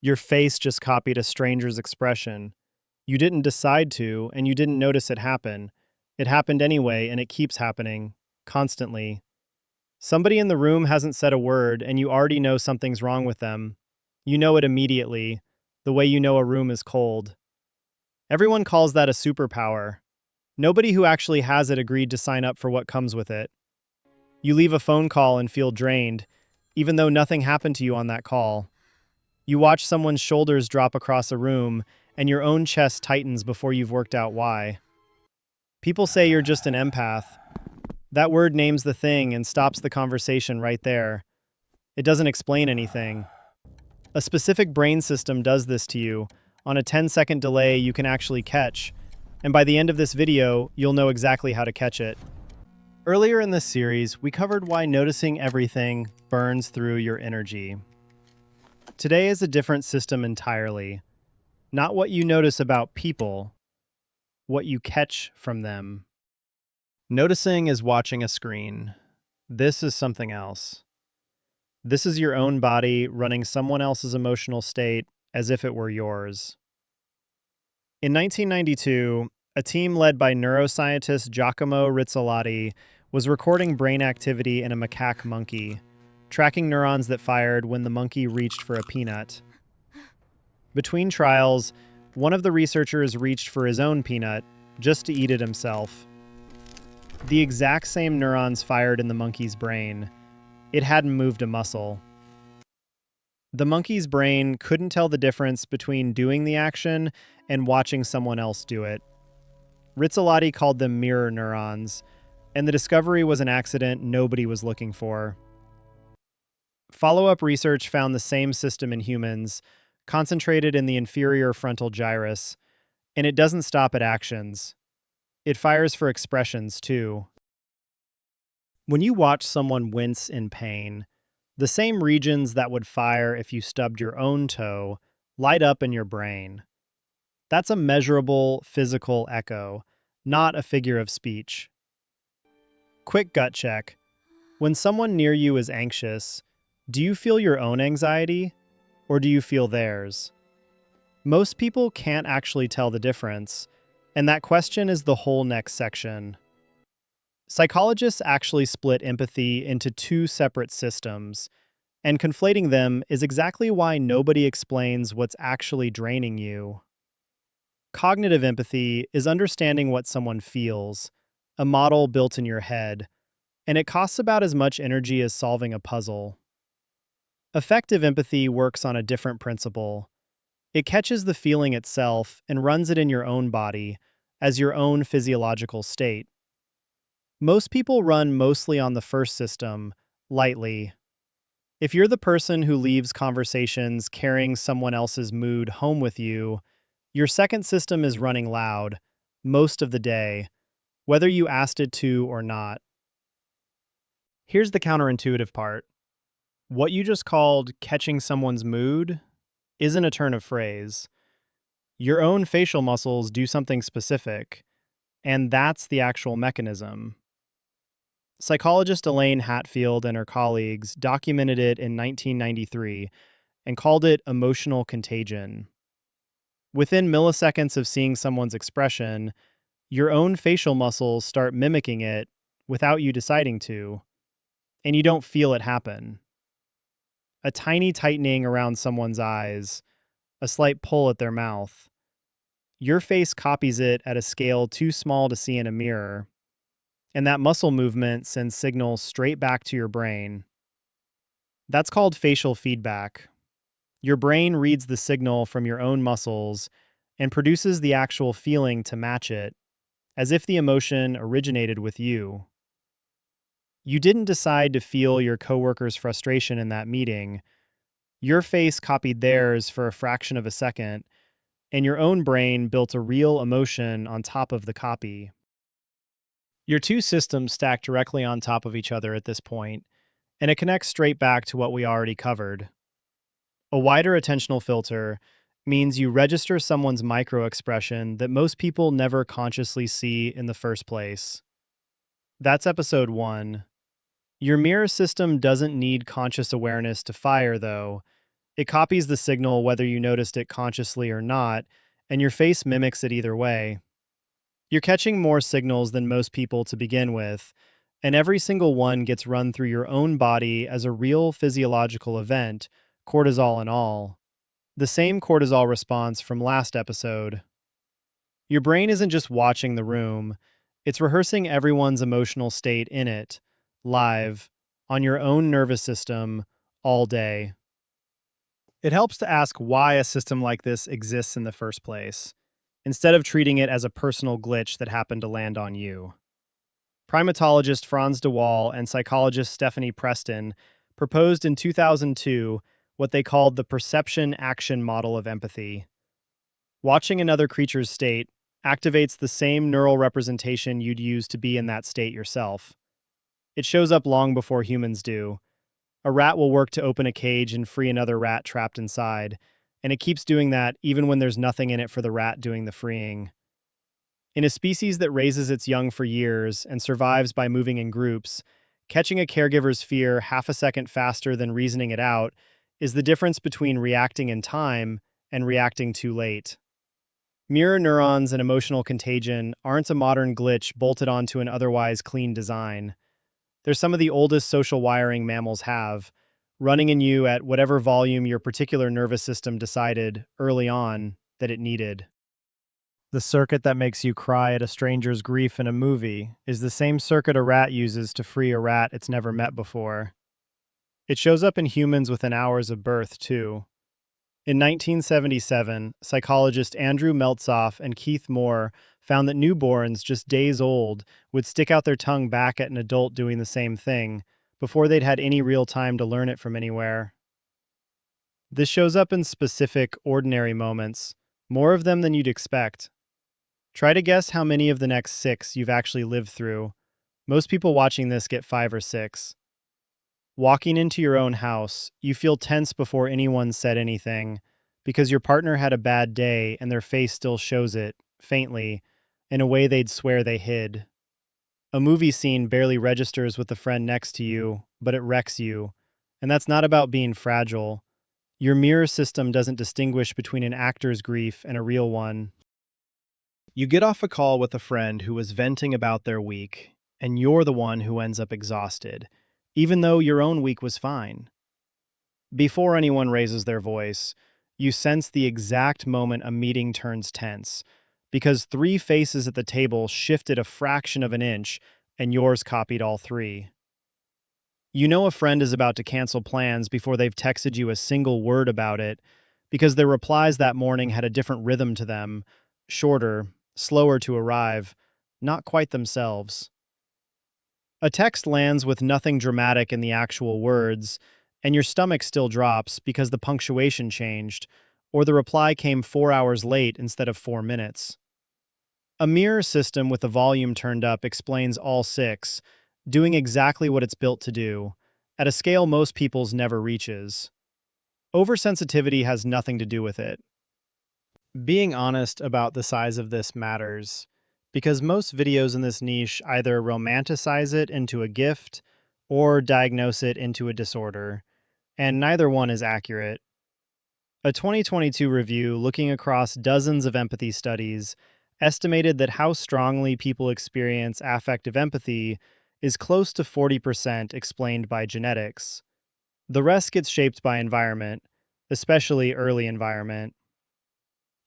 Your face just copied a stranger's expression. You didn't decide to, and you didn't notice it happen. It happened anyway, and it keeps happening, constantly. Somebody in the room hasn't said a word, and you already know something's wrong with them. You know it immediately, the way you know a room is cold. Everyone calls that a superpower. Nobody who actually has it agreed to sign up for what comes with it. You leave a phone call and feel drained, even though nothing happened to you on that call. You watch someone's shoulders drop across a room, and your own chest tightens before you've worked out why. People say you're just an empath. That word names the thing and stops the conversation right there. It doesn't explain anything. A specific brain system does this to you. On a 10-second delay, you can actually catch. And by the end of this video, you'll know exactly how to catch it. Earlier in this series, we covered why noticing everything burns through your energy. Today is a different system entirely. Not what you notice about people, what you catch from them. Noticing is watching a screen. This is something else. This is your own body running someone else's emotional state as if it were yours. In 1992, a team led by neuroscientist Giacomo Rizzolatti was recording brain activity in a macaque monkey, tracking neurons that fired when the monkey reached for a peanut. Between trials, one of the researchers reached for his own peanut, just to eat it himself. The exact same neurons fired in the monkey's brain. It hadn't moved a muscle. The monkey's brain couldn't tell the difference between doing the action and watching someone else do it. Rizzolatti called them mirror neurons, and the discovery was an accident nobody was looking for. Follow-up research found the same system in humans, concentrated in the inferior frontal gyrus, and it doesn't stop at actions. It fires for expressions, too. When you watch someone wince in pain, the same regions that would fire if you stubbed your own toe light up in your brain. That's a measurable, physical echo, not a figure of speech. Quick gut check. When someone near you is anxious, do you feel your own anxiety, or do you feel theirs? Most people can't actually tell the difference, and that question is the whole next section. Psychologists actually split empathy into two separate systems, and conflating them is exactly why nobody explains what's actually draining you. Cognitive empathy is understanding what someone feels, a model built in your head, and it costs about as much energy as solving a puzzle. Affective empathy works on a different principle. It catches the feeling itself and runs it in your own body, as your own physiological state. Most people run mostly on the first system, lightly. If you're the person who leaves conversations carrying someone else's mood home with you, your second system is running loud, most of the day, whether you asked it to or not. Here's the counterintuitive part. What you just called catching someone's mood isn't a turn of phrase. Your own facial muscles do something specific, and that's the actual mechanism. Psychologist Elaine Hatfield and her colleagues documented it in 1993 and called it emotional contagion. Within milliseconds of seeing someone's expression, your own facial muscles start mimicking it without you deciding to, and you don't feel it happen. A tiny tightening around someone's eyes, a slight pull at their mouth. Your face copies it at a scale too small to see in a mirror, and that muscle movement sends signals straight back to your brain. That's called facial feedback. Your brain reads the signal from your own muscles and produces the actual feeling to match it, as if the emotion originated with you. You didn't decide to feel your coworker's frustration in that meeting. Your face copied theirs for a fraction of a second, and your own brain built a real emotion on top of the copy. Your two systems stack directly on top of each other at this point, and it connects straight back to what we already covered. A wider attentional filter means you register someone's micro-expression that most people never consciously see in the first place. That's episode 1. Your mirror system doesn't need conscious awareness to fire, though. It copies the signal whether you noticed it consciously or not, and your face mimics it either way. You're catching more signals than most people to begin with, and every single one gets run through your own body as a real physiological event, cortisol and all. The same cortisol response from last episode. Your brain isn't just watching the room, it's rehearsing everyone's emotional state in it, live, on your own nervous system, all day. It helps to ask why a system like this exists in the first place, instead of treating it as a personal glitch that happened to land on you. Primatologist Franz de Waal and psychologist Stephanie Preston proposed in 2002 what they called the perception-action model of empathy. Watching another creature's state activates the same neural representation you'd use to be in that state yourself. It shows up long before humans do. A rat will work to open a cage and free another rat trapped inside, and it keeps doing that even when there's nothing in it for the rat doing the freeing. In a species that raises its young for years and survives by moving in groups, catching a caregiver's fear half a second faster than reasoning it out is the difference between reacting in time and reacting too late. Mirror neurons and emotional contagion aren't a modern glitch bolted onto an otherwise clean design. They're some of the oldest social wiring mammals have, running in you at whatever volume your particular nervous system decided, early on, that it needed. The circuit that makes you cry at a stranger's grief in a movie is the same circuit a rat uses to free a rat it's never met before. It shows up in humans within hours of birth, too. In 1977, psychologist Andrew Meltzoff and Keith Moore found that newborns just days old would stick out their tongue back at an adult doing the same thing before they'd had any real time to learn it from anywhere. This shows up in specific, ordinary moments, more of them than you'd expect. Try to guess how many of the next 6 you've actually lived through. Most people watching this get 5 or 6. Walking into your own house, you feel tense before anyone said anything, because your partner had a bad day and their face still shows it, faintly, in a way they'd swear they hid. A movie scene barely registers with the friend next to you, but it wrecks you. And that's not about being fragile. Your mirror system doesn't distinguish between an actor's grief and a real one. You get off a call with a friend who was venting about their week, and you're the one who ends up exhausted, even though your own week was fine. Before anyone raises their voice, you sense the exact moment a meeting turns tense, because 3 faces at the table shifted a fraction of an inch, and yours copied all 3. You know a friend is about to cancel plans before they've texted you a single word about it, because their replies that morning had a different rhythm to them, shorter, slower to arrive, not quite themselves. A text lands with nothing dramatic in the actual words, and your stomach still drops because the punctuation changed, or the reply came 4 hours late instead of 4 minutes. A mirror system with the volume turned up explains all 6, doing exactly what it's built to do, at a scale most people's never reaches. Oversensitivity has nothing to do with it. Being honest about the size of this matters, because most videos in this niche either romanticize it into a gift or diagnose it into a disorder, and neither one is accurate. A 2022 review looking across dozens of empathy studies estimated that how strongly people experience affective empathy is close to 40% explained by genetics. The rest gets shaped by environment, especially early environment.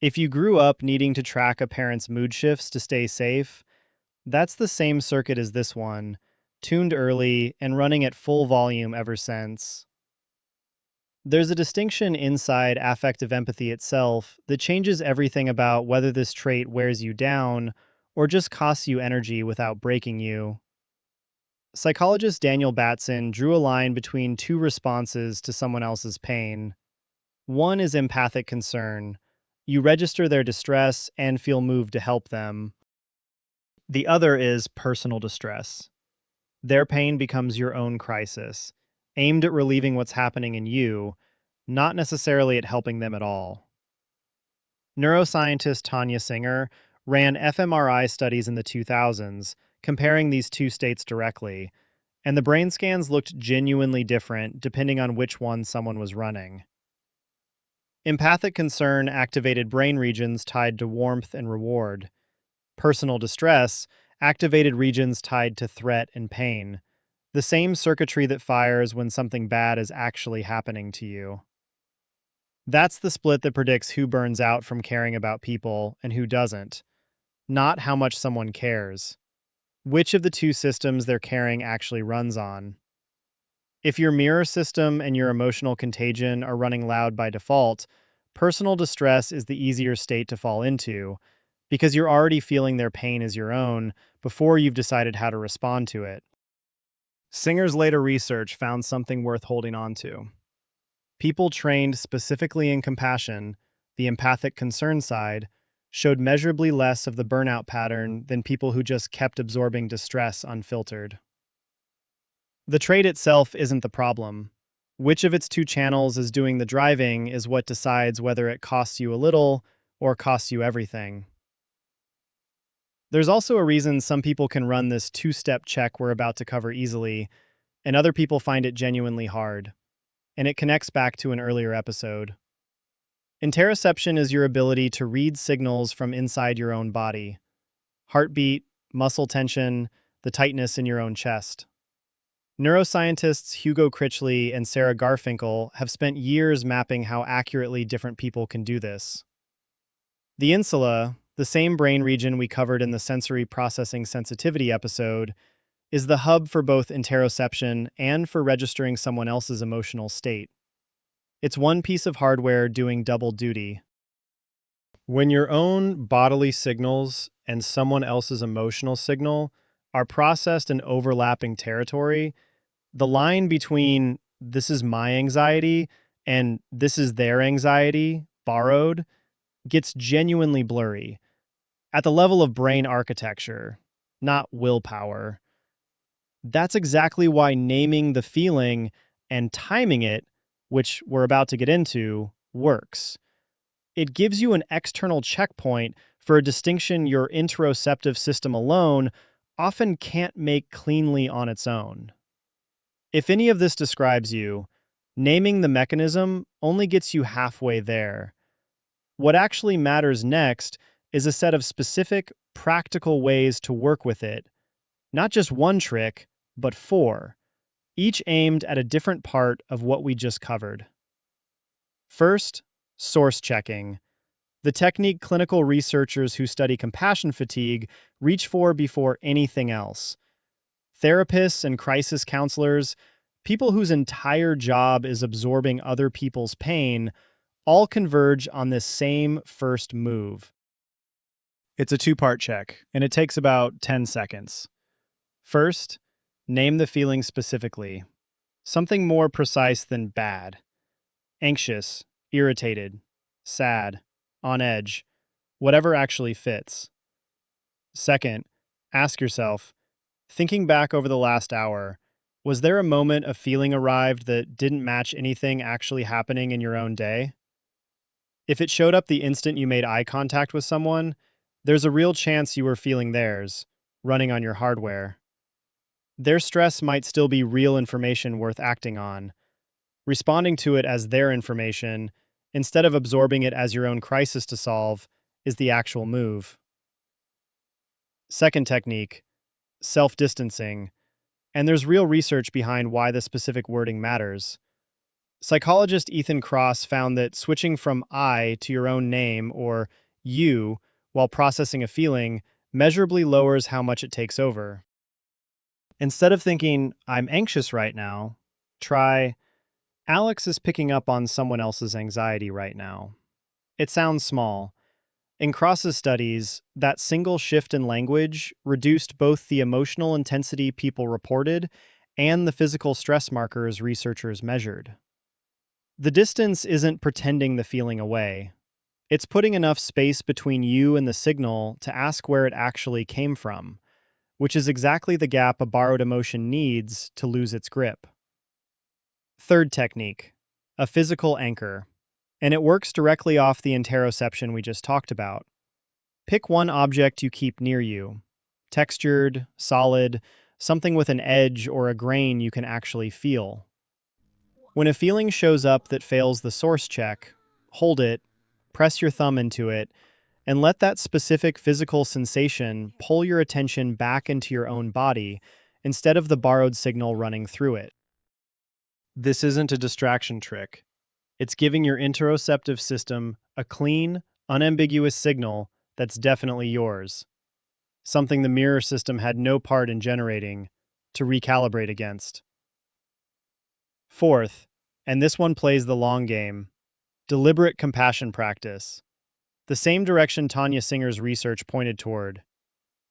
If you grew up needing to track a parent's mood shifts to stay safe, that's the same circuit as this one, tuned early and running at full volume ever since. There's a distinction inside affective empathy itself that changes everything about whether this trait wears you down or just costs you energy without breaking you. Psychologist Daniel Batson drew a line between 2 responses to someone else's pain. One is empathic concern. You register their distress and feel moved to help them. The other is personal distress. Their pain becomes your own crisis, aimed at relieving what's happening in you, not necessarily at helping them at all. Neuroscientist Tanya Singer ran fMRI studies in the 2000s, comparing these 2 states directly, and the brain scans looked genuinely different depending on which one someone was running. Empathic concern activated brain regions tied to warmth and reward. Personal distress activated regions tied to threat and pain. The same circuitry that fires when something bad is actually happening to you. That's the split that predicts who burns out from caring about people and who doesn't, not how much someone cares. Which of the two systems they're caring actually runs on. If your mirror system and your emotional contagion are running loud by default, personal distress is the easier state to fall into because you're already feeling their pain as your own before you've decided how to respond to it. Singer's later research found something worth holding on to. People trained specifically in compassion, the empathic concern side, showed measurably less of the burnout pattern than people who just kept absorbing distress unfiltered. The trait itself isn't the problem. Which of its two channels is doing the driving is what decides whether it costs you a little or costs you everything. There's also a reason some people can run this two-step check we're about to cover easily, and other people find it genuinely hard. And it connects back to an earlier episode. Interoception is your ability to read signals from inside your own body. Heartbeat, muscle tension, the tightness in your own chest. Neuroscientists Hugo Critchley and Sarah Garfinkel have spent years mapping how accurately different people can do this. The insula, the same brain region we covered in the sensory processing sensitivity episode, is the hub for both interoception and for registering someone else's emotional state. It's one piece of hardware doing double duty. When your own bodily signals and someone else's emotional signal are processed in overlapping territory, the line between this is my anxiety and this is their anxiety, borrowed, gets genuinely blurry. At the level of brain architecture, not willpower. That's exactly why naming the feeling and timing it, which we're about to get into, works. It gives you an external checkpoint for a distinction your interoceptive system alone often can't make cleanly on its own. If any of this describes you, naming the mechanism only gets you halfway there. What actually matters next is a set of specific, practical ways to work with it. Not just one trick, but 4, each aimed at a different part of what we just covered. First, source checking. The technique clinical researchers who study compassion fatigue reach for before anything else. Therapists and crisis counselors, people whose entire job is absorbing other people's pain, all converge on this same first move. It's a 2-part check, and it takes about 10 seconds. First, name the feeling specifically. Something more precise than bad. Anxious, irritated, sad, on edge, whatever actually fits. Second, ask yourself, thinking back over the last hour, was there a moment a feeling arrived that didn't match anything actually happening in your own day? If it showed up the instant you made eye contact with someone, there's a real chance you were feeling theirs, running on your hardware. Their stress might still be real information worth acting on. Responding to it as their information, instead of absorbing it as your own crisis to solve, is the actual move. Second technique, self-distancing. And there's real research behind why the specific wording matters. Psychologist Ethan Kross found that switching from I to your own name, or you, while processing a feeling, measurably lowers how much it takes over. Instead of thinking, I'm anxious right now, try, Alex is picking up on someone else's anxiety right now. It sounds small. In Kross's studies, that single shift in language reduced both the emotional intensity people reported and the physical stress markers researchers measured. The distance isn't pretending the feeling away. It's putting enough space between you and the signal to ask where it actually came from, which is exactly the gap a borrowed emotion needs to lose its grip. Third technique, a physical anchor. And it works directly off the interoception we just talked about. Pick one object you keep near you. Textured, solid, something with an edge or a grain you can actually feel. When a feeling shows up that fails the source check, hold it, press your thumb into it, and let that specific physical sensation pull your attention back into your own body instead of the borrowed signal running through it. This isn't a distraction trick. It's giving your interoceptive system a clean, unambiguous signal that's definitely yours, something the mirror system had no part in generating, to recalibrate against. Fourth, and this one plays the long game, deliberate compassion practice. The same direction Tanya Singer's research pointed toward.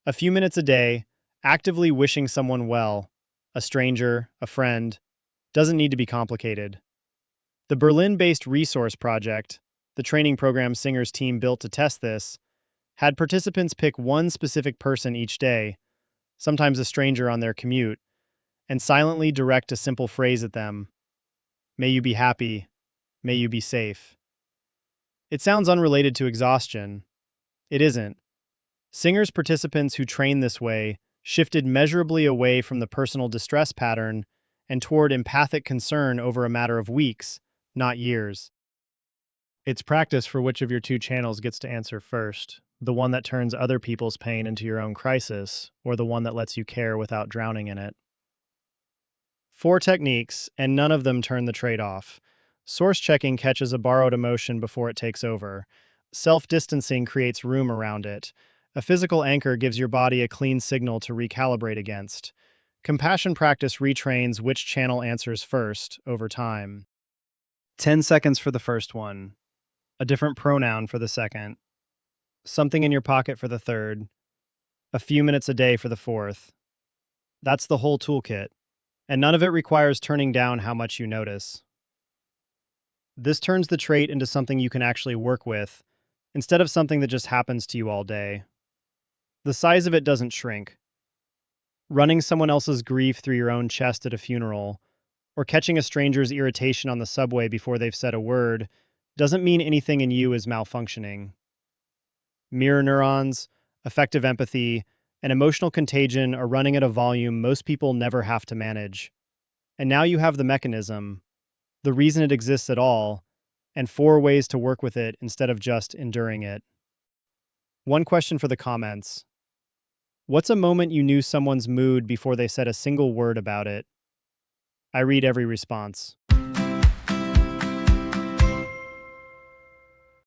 A few minutes a day, actively wishing someone well, a stranger, a friend, doesn't need to be complicated. The Berlin-based Resource Project, the training program Singer's team built to test this, had participants pick one specific person each day, sometimes a stranger on their commute, and silently direct a simple phrase at them. May you be happy. May you be safe. It sounds unrelated to exhaustion. It isn't. Singer's participants who trained this way shifted measurably away from the personal distress pattern and toward empathic concern over a matter of weeks, not years. It's practice for which of your two channels gets to answer first, the one that turns other people's pain into your own crisis, or the one that lets you care without drowning in it. 4 techniques, and none of them turn the trade-off. Source checking catches a borrowed emotion before it takes over. Self-distancing creates room around it. A physical anchor gives your body a clean signal to recalibrate against. Compassion practice retrains which channel answers first over time. 10 seconds for the first one. A different pronoun for the second. Something in your pocket for the third. A few minutes a day for the fourth. That's the whole toolkit. And none of it requires turning down how much you notice. This turns the trait into something you can actually work with, instead of something that just happens to you all day. The size of it doesn't shrink. Running someone else's grief through your own chest at a funeral, or catching a stranger's irritation on the subway before they've said a word, doesn't mean anything in you is malfunctioning. Mirror neurons, affective empathy, and emotional contagion are running at a volume most people never have to manage. And now you have the mechanism, the reason it exists at all, and 4 ways to work with it instead of just enduring it. One question for the comments. What's a moment you knew someone's mood before they said a single word about it? I read every response.